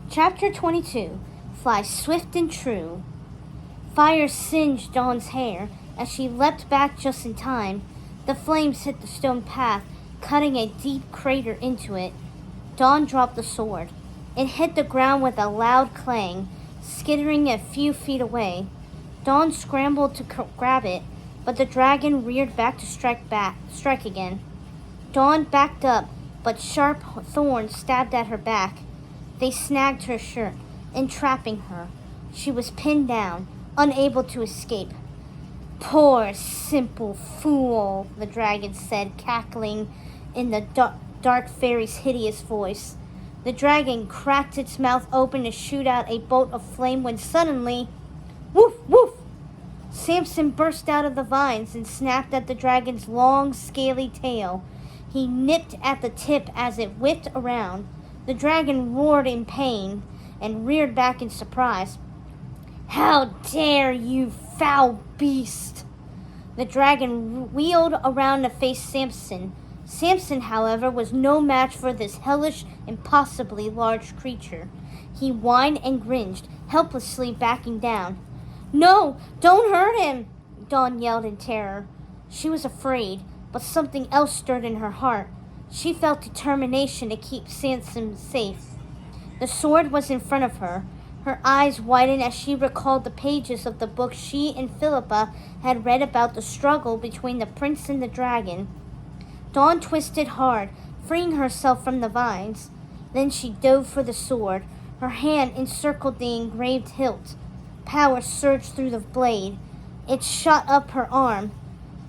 Chapter 22. Fly swift and true. Fire singed Dawn's hair as she leapt back just in time. The flames hit the stone path, cutting a deep crater into it. Dawn dropped the sword. It hit the ground with a loud clang, skittering a few feet away. Dawn scrambled to grab it, but the dragon reared back to strike again. Dawn backed up, but sharp thorns stabbed at her back. They snagged her shirt, entrapping her. She was pinned down, unable to escape. "Poor, simple fool," the dragon said, cackling in the dark fairy's hideous voice. The dragon cracked its mouth open to shoot out a bolt of flame when suddenly, woof, woof! Samson burst out of the vines and snapped at the dragon's long, scaly tail. He nipped at the tip as it whipped around. The dragon roared in pain and reared back in surprise. "How dare you, foul beast!" The dragon wheeled around to face Samson. Samson, however, was no match for this hellish, impossibly large creature. He whined and cringed, helplessly backing down. "No, don't hurt him!" Dawn yelled in terror. She was afraid, but something else stirred in her heart. She felt determination to keep Samson safe. The sword was in front of her. Her eyes widened as she recalled the pages of the book she and Philippa had read about the struggle between the prince and the dragon. Dawn twisted hard, freeing herself from the vines. Then she dove for the sword. Her hand encircled the engraved hilt. Power surged through the blade. It shot up her arm.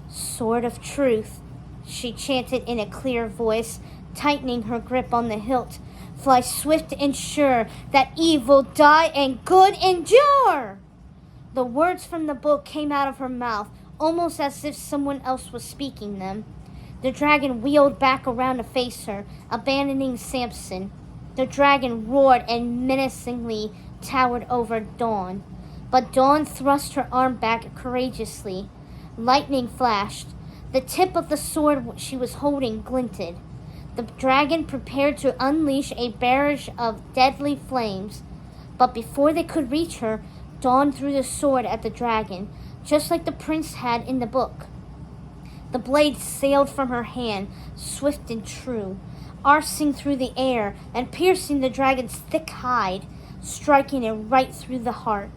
"Sword of truth," she chanted in a clear voice, tightening her grip on the hilt. "Fly swift and sure, that evil die and good endure!" The words from the book came out of her mouth, almost as if someone else was speaking them. The dragon wheeled back around to face her, abandoning Samson. The dragon roared and menacingly towered over Dawn. But Dawn thrust her arm back courageously. Lightning flashed. The tip of the sword she was holding glinted. The dragon prepared to unleash a barrage of deadly flames. But before they could reach her, Dawn threw the sword at the dragon, just like the prince had in the book. The blade sailed from her hand, swift and true, arcing through the air and piercing the dragon's thick hide, striking it right through the heart.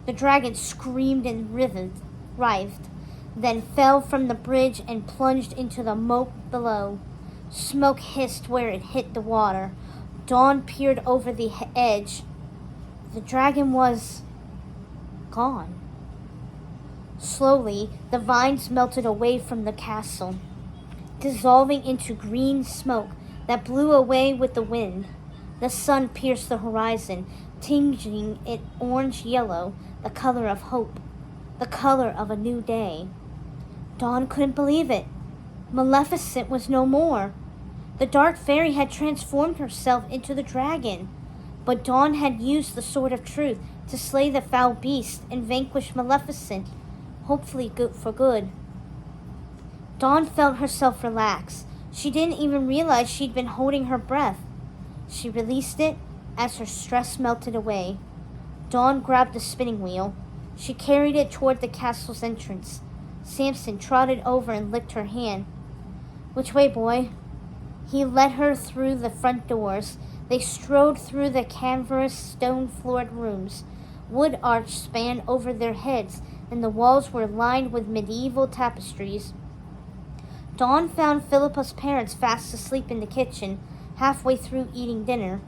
The dragon screamed and writhed, then fell from the bridge and plunged into the moat below. Smoke hissed where it hit the water. Dawn peered over the edge. The dragon was gone. Slowly, the vines melted away from the castle, dissolving into green smoke that blew away with the wind. The sun pierced the horizon, tinging it orange-yellow, the color of hope, the color of a new day. Dawn couldn't believe it. Maleficent was no more. The dark fairy had transformed herself into the dragon. But Dawn had used the sword of truth to slay the foul beast and vanquish Maleficent, hopefully for good. Dawn felt herself relax. She didn't even realize she'd been holding her breath. She released it as her stress melted away. Dawn grabbed the spinning wheel. She carried it toward the castle's entrance. Samson trotted over and licked her hand. "Which way, boy?" He led her through the front doors. They strode through the canvas stone-floored rooms. Wood arch spanned over their heads, and the walls were lined with medieval tapestries. Dawn found Philippa's parents fast asleep in the kitchen, halfway through eating dinner.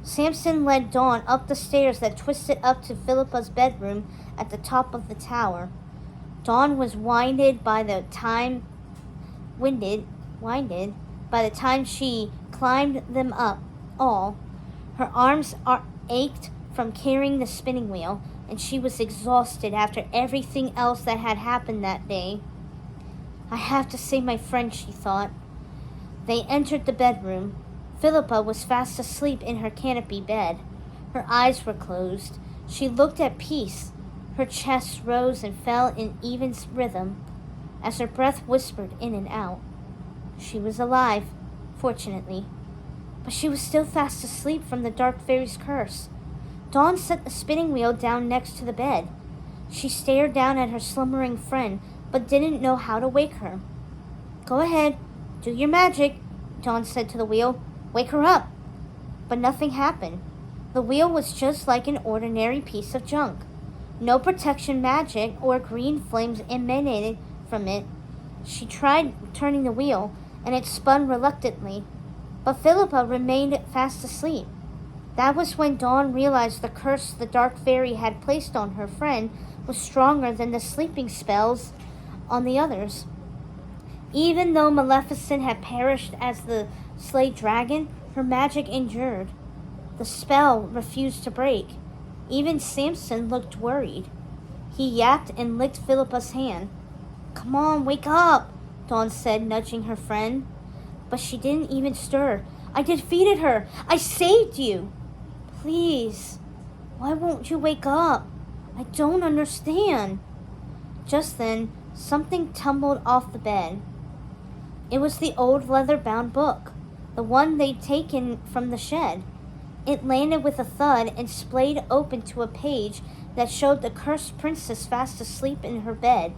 Samson led Dawn up the stairs that twisted up to Philippa's bedroom at the top of the tower. Dawn was winded by the time she climbed them up all. Her arms ached from carrying the spinning wheel, and she was exhausted after everything else that had happened that day. "I have to save my friend," she thought. They entered the bedroom. Philippa was fast asleep in her canopy bed. Her eyes were closed. She looked at peace. Her chest rose and fell in even rhythm as her breath whispered in and out. She was alive, fortunately. but she was still fast asleep from the dark fairy's curse. Dawn set the spinning wheel down next to the bed. She stared down at her slumbering friend, but didn't know how to wake her. "Go ahead, do your magic," Dawn said to the wheel. "Wake her up." But nothing happened. The wheel was just like an ordinary piece of junk. No protection magic or green flames emanated from it. She tried turning the wheel, and it spun reluctantly, but Philippa remained fast asleep. That was when Dawn realized the curse the dark fairy had placed on her friend was stronger than the sleeping spells on the others. Even though Maleficent had perished as the slayed dragon, her magic endured. The spell refused to break. Even Samson looked worried. He yapped and licked Philippa's hand. "Come on, wake up," Dawn said, nudging her friend. But she didn't even stir. "I defeated her. I saved you. Please, why won't you wake up? I don't understand." Just then, something tumbled off the bed. It was the old leather-bound book, the one they'd taken from the shed. It landed with a thud and splayed open to a page that showed the cursed princess fast asleep in her bed.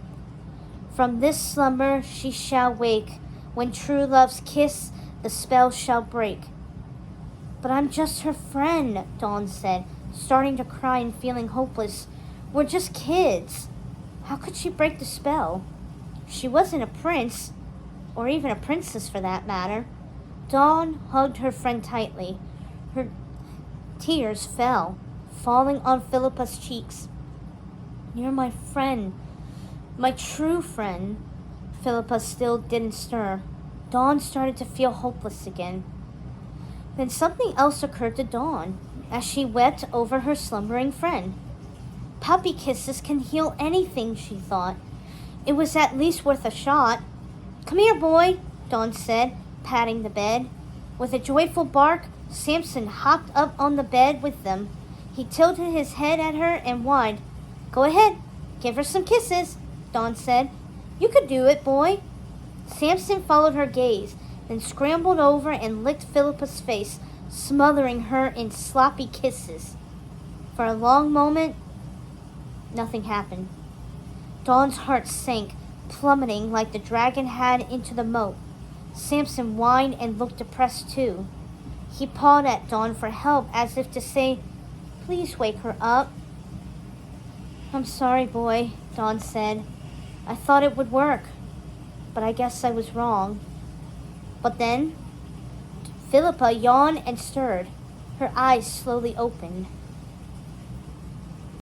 "From this slumber she shall wake. When true love's kiss, the spell shall break." "But I'm just her friend," Dawn said, starting to cry and feeling hopeless. "We're just kids. How could she break the spell? She wasn't a prince, or even a princess for that matter." Dawn hugged her friend tightly. Her tears fell, falling on Philippa's cheeks. "You're my friend, my true friend." Philippa still didn't stir. Dawn started to feel hopeless again. Then something else occurred to Dawn as she wept over her slumbering friend. Puppy kisses can heal anything, she thought. It was at least worth a shot. "Come here, boy," Dawn said, patting the bed. With a joyful bark, Samson hopped up on the bed with them. He tilted his head at her and whined. "Go ahead, give her some kisses," Dawn said. "You could do it, boy." Samson followed her gaze, then scrambled over and licked Philippa's face, smothering her in sloppy kisses. For a long moment, nothing happened. Dawn's heart sank, plummeting like the dragon had into the moat. Samson whined and looked depressed too. He pawed at Dawn for help as if to say, "Please wake her up." "I'm sorry, boy," Dawn said. "I thought it would work, but I guess I was wrong." But then, Philippa yawned and stirred. Her eyes slowly opened.